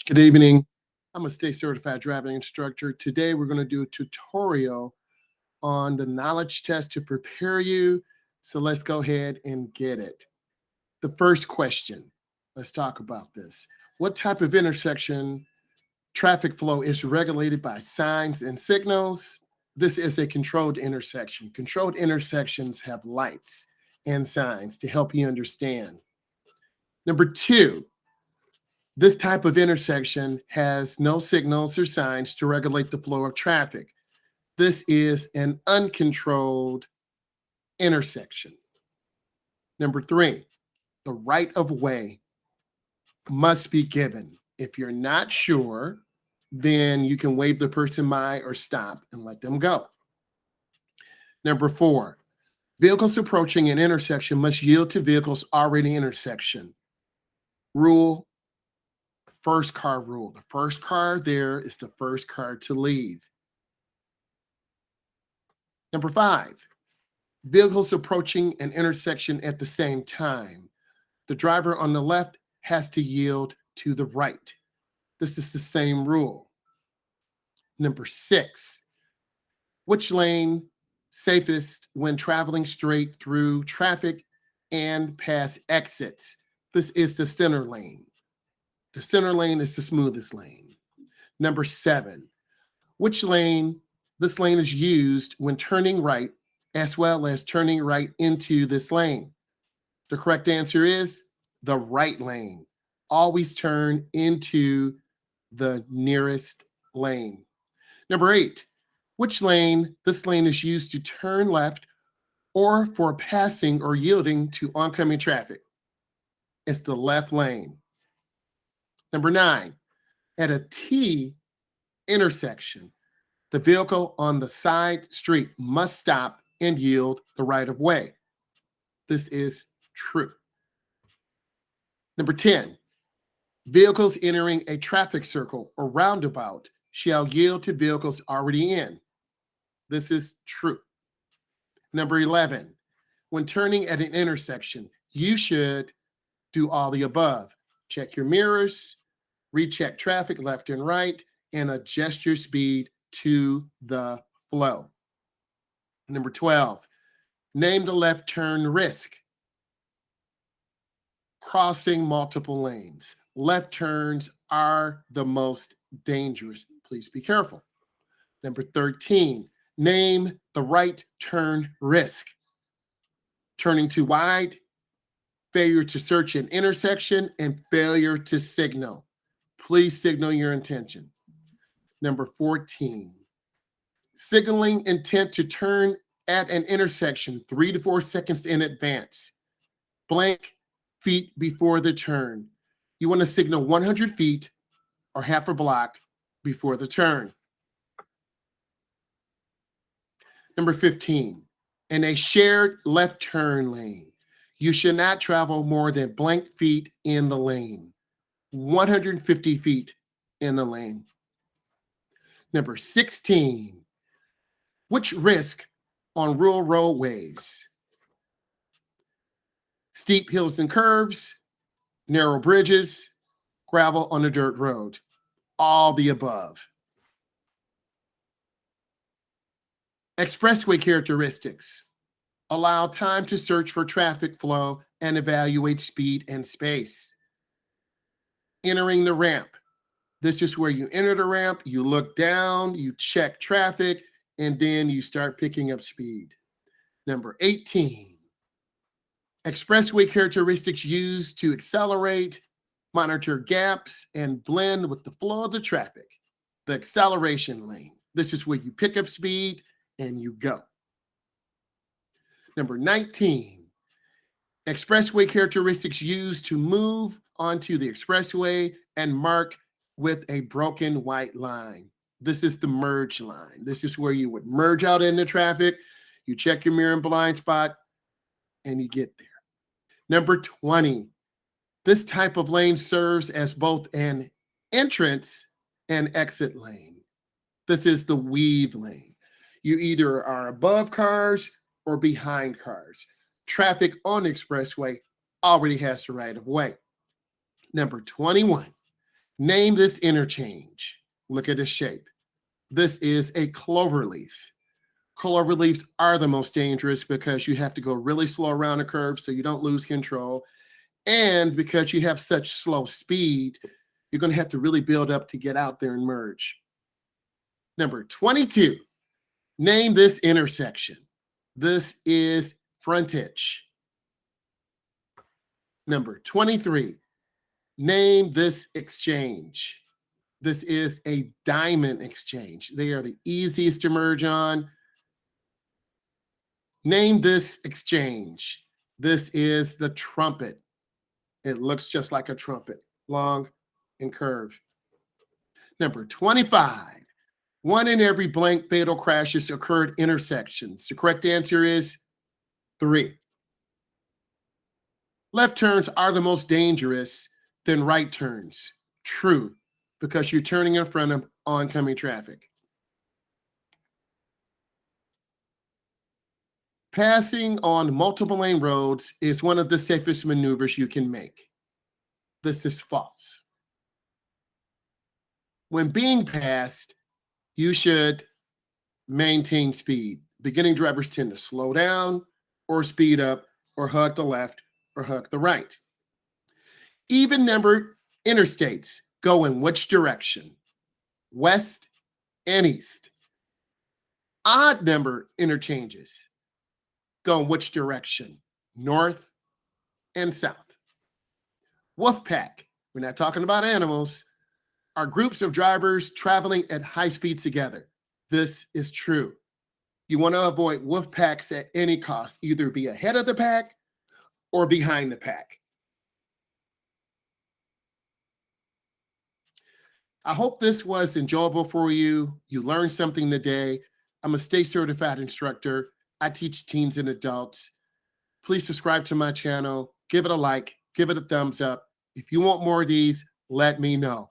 Good evening. I'm a state certified driving instructor. Today, we're going to do a tutorial on the knowledge test to prepare you. So let's go ahead and get it. The first question, let's talk about this. What type of intersection traffic flow is regulated by signs and signals? This is a controlled intersection. Controlled intersections have lights and signs to help you understand. Number two, this type of intersection has no signals or signs to regulate the flow of traffic. This is an uncontrolled intersection. Number three, the right of way must be given. If you're not sure, then you can wave the person by or stop and let them go. Number four, vehicles approaching an intersection must yield to vehicles already in intersection. Rule First car rule. The first car there is the first car to leave. Number five, vehicles approaching an intersection at the same time. The driver on the left has to yield to the right. This is the same rule. Number six, which lane safest when traveling straight through traffic and past exits? This is the center lane. The center lane is the smoothest lane. Number seven, which lane? This lane is used when turning right as well as turning right into this lane. The correct answer is the right lane. Always turn into the nearest lane. Number eight, which lane? This lane is used to turn left or for passing or yielding to oncoming traffic. It's the left lane. Number nine, at a T intersection, the vehicle on the side street must stop and yield the right of way. This is true. Number 10, vehicles entering a traffic circle or roundabout shall yield to vehicles already in. This is true. Number 11, when turning at an intersection, you should do all the above. Check your mirrors, recheck traffic left and right, and adjust your speed to the flow. Number 12, name the left turn risk. Crossing multiple lanes. Left turns are the most dangerous. Please be careful. Number 13, name the right turn risk. Turning too wide, failure to search an intersection, and failure to signal. Please signal your intention. Number 14, signaling intent to turn at an intersection 3 to 4 seconds in advance. Blank feet before the turn. You want to signal 100 feet or half a block before the turn. Number 15, in a shared left turn lane, you should not travel more than blank feet in the lane. 150 feet in the lane. Number 16, which risk on rural roadways? Steep hills and curves, narrow bridges, gravel on a dirt road. All the above. Expressway characteristics. Allow time to search for traffic flow and evaluate speed and space. Entering the ramp. This is where you enter the ramp, you look down, you check traffic, and then you start picking up speed. Number 18, expressway characteristics used to accelerate, monitor gaps, and blend with the flow of the traffic. The acceleration lane. This is where you pick up speed and you go. Number 19, expressway characteristics used to move onto the expressway and mark with a broken white line. This is the merge line. This is where you would merge out into traffic. You check your mirror and blind spot, and you get there. Number 20, this type of lane serves as both an entrance and exit lane. This is the weave lane. You either are above cars or behind cars. Traffic on the expressway already has the right of way. Number 21, Name this interchange. Look at its shape. This is a clover leaf. Clover leaves are the most dangerous because you have to go really slow around a curve so you don't lose control. And because you have such slow speed, you're going to have to really build up to get out there and merge. Number 22, name this intersection. This is frontage. Number 23, name this exchange. This is a diamond exchange. They are the easiest to merge on. Name this exchange. This is the trumpet. It looks just like a trumpet, long and curved. Number 25, one in every blank fatal crashes occurred intersections. The correct answer is 3. Left turns are the most dangerous than right turns. True, because you're turning in front of oncoming traffic. Passing on multiple lane roads is one of the safest maneuvers you can make. This is false. When being passed, you should maintain speed. Beginning drivers tend to slow down or speed up or hug the left or hug the right. Even numbered interstates go in which direction? West and east. Odd number interchanges go in which direction? North and south. Wolf pack, we're not talking about animals, are groups of drivers traveling at high speeds together. This is true. You want to avoid wolf packs at any cost, either be ahead of the pack or behind the pack. I hope this was enjoyable for you. You learned something today. I'm a state certified instructor. I teach teens and adults. Please subscribe to my channel. Give it a like. Give it a thumbs up. If you want more of these, let me know.